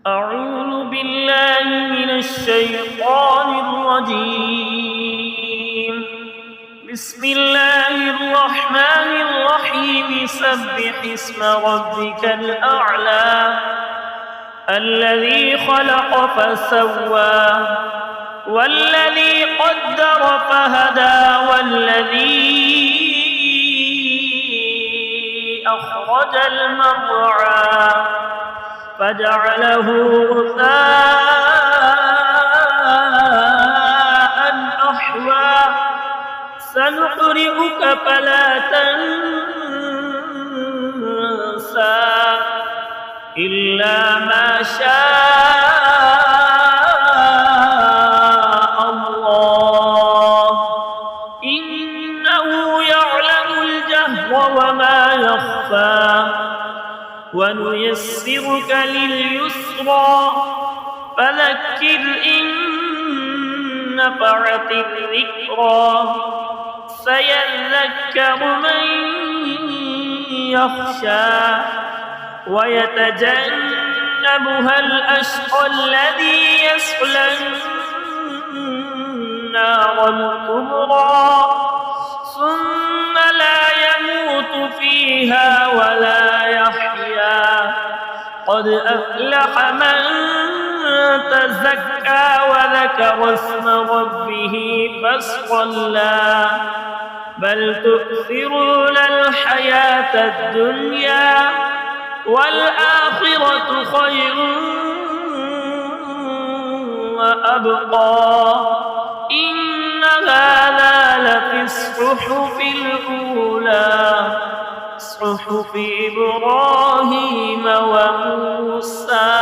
أعوذ بالله من الشيطان الرجيم. بسم الله الرحمن الرحيم. سبح اسم ربك الأعلى الذي خلق فسوى والذي قدر فهدى والذي أخرج المرعى فجعله غثاء أحوى سنقرئك فلا تنسى إلا ما شاء الله إنه يعلم الجهر وما يخفى ونيسرك لليسرى فذكر إن نفعت الذكرى سيذكر من يخشى ويتجنبها الأشقى الذي يصلى النار الكبرى ثم لا يموت فيها ولا يحيا قد أفلح من تزكى وذكر اسم ربه فاصطلى بل تؤثرون الحياة الدنيا والآخرة خير وأبقى إن هذا لفي الصحف الأولى صحف إبراهيم وموسى.